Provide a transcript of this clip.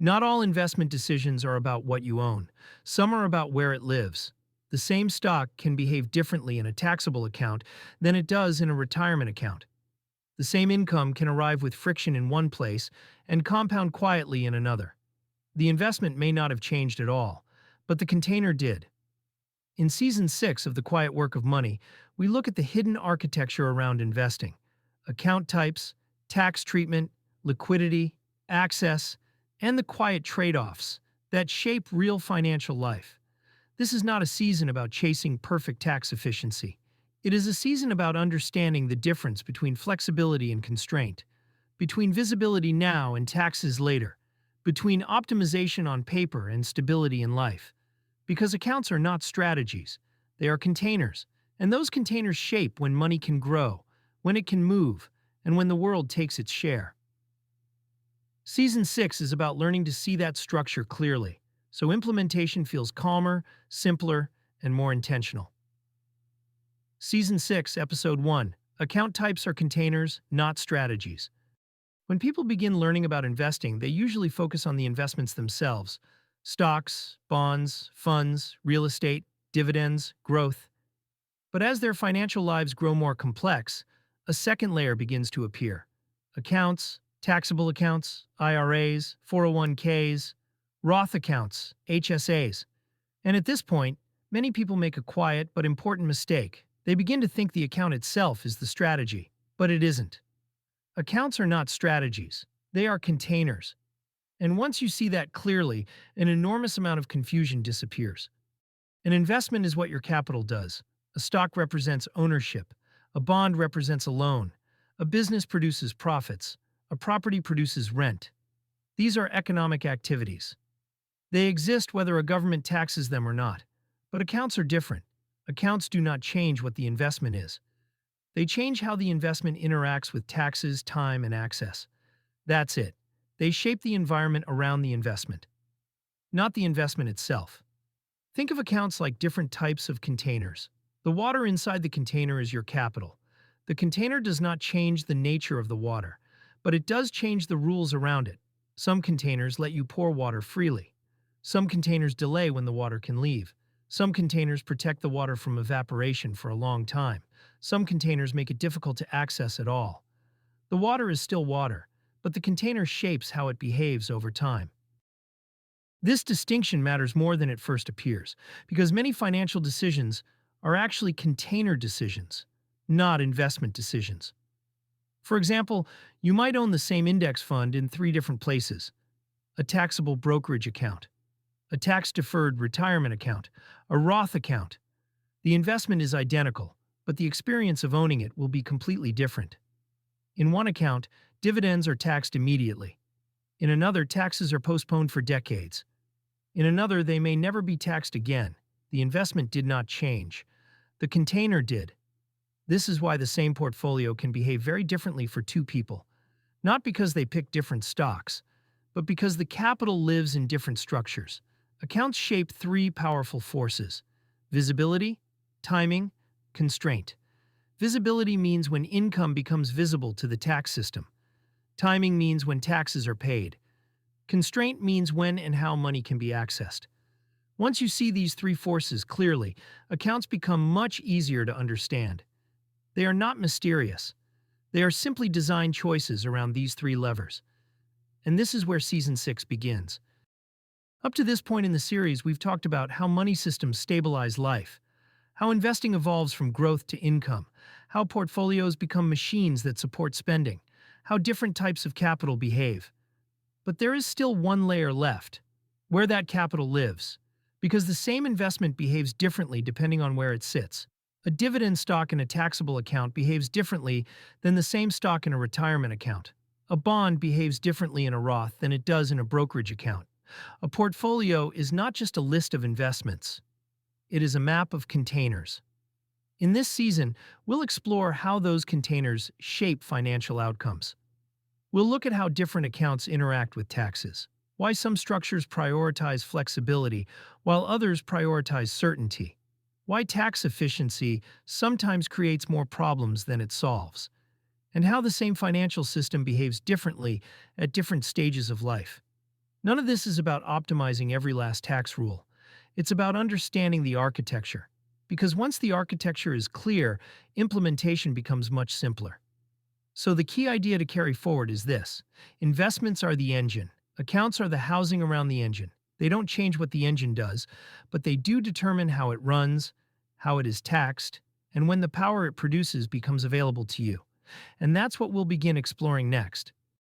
Not all investment decisions are about what you own. Some are about where it lives. The same stock can behave differently in a taxable account than it does in a retirement account. The same income can arrive with friction in one place and compound quietly in another. The investment may not have changed at all, but the container did. In Season 6 of The Quiet Work of Money, we look at the hidden architecture around investing: account types, tax treatment, liquidity, access, and the quiet trade-offs that shape real financial life. This is not a season about chasing perfect tax efficiency. It is a season about understanding the difference between flexibility and constraint, between visibility now and taxes later, between optimization on paper and stability in life. Because accounts are not strategies, they are containers, and those containers shape when money can grow, when it can move, and when the world takes its share. Season 6 is about learning to see that structure clearly, so implementation feels calmer, simpler, and more intentional. Season 6, Episode 1: Account Types Are Containers, Not Strategies. When people begin learning about investing, they usually focus on the investments themselves: stocks, bonds, funds, real estate, dividends, growth. But as their financial lives grow more complex, a second layer begins to appear: accounts, taxable accounts, IRAs, 401ks, Roth accounts, HSAs. And at this point, many people make a quiet but important mistake. They begin to think the account itself is the strategy, but it isn't. Accounts are not strategies, they are containers. And once you see that clearly, an enormous amount of confusion disappears. An investment is what your capital does. A stock represents ownership. A bond represents a loan. A business produces profits. A property produces rent. These are economic activities. They exist whether a government taxes them or not. But accounts are different. Accounts do not change what the investment is. They change how the investment interacts with taxes, time, and access. That's it. They shape the environment around the investment, not the investment itself. Think of accounts like different types of containers. The water inside the container is your capital. The container does not change the nature of the water, but it does change the rules around it. Some containers let you pour water freely. Some containers delay when the water can leave. Some containers protect the water from evaporation for a long time. Some containers make it difficult to access at all. The water is still water, but the container shapes how it behaves over time. This distinction matters more than it first appears, because many financial decisions are actually container decisions, not investment decisions. For example, you might own the same index fund in 3 different places: a taxable brokerage account, a tax-deferred retirement account, a Roth account. The investment is identical, but the experience of owning it will be completely different. In one account, dividends are taxed immediately. In another, taxes are postponed for decades. In another, they may never be taxed again. The investment did not change. The container did. This is why the same portfolio can behave very differently for 2 people. Not because they pick different stocks, but because the capital lives in different structures. Accounts shape 3 powerful forces: visibility, timing, constraint. Visibility means when income becomes visible to the tax system. Timing means when taxes are paid. Constraint means when and how money can be accessed. Once you see these 3 forces clearly, accounts become much easier to understand. They are not mysterious. They are simply design choices around these 3 levers. And this is where Season 6 begins. Up to this point in the series, we've talked about how money systems stabilize life, how investing evolves from growth to income, how portfolios become machines that support spending, how different types of capital behave. But there is still one layer left: where that capital lives. Because the same investment behaves differently depending on where it sits. A dividend stock in a taxable account behaves differently than the same stock in a retirement account. A bond behaves differently in a Roth than it does in a brokerage account. A portfolio is not just a list of investments. It is a map of containers. In this season, we'll explore how those containers shape financial outcomes. We'll look at how different accounts interact with taxes, why some structures prioritize flexibility while others prioritize certainty, why tax efficiency sometimes creates more problems than it solves, and how the same financial system behaves differently at different stages of life. None of this is about optimizing every last tax rule. It's about understanding the architecture. Because once the architecture is clear, implementation becomes much simpler. So the key idea to carry forward is this. Investments are the engine. Accounts are the housing around the engine. They don't change what the engine does, but they do determine how it runs, how it is taxed, and when the power it produces becomes available to you. And that's what we'll begin exploring next.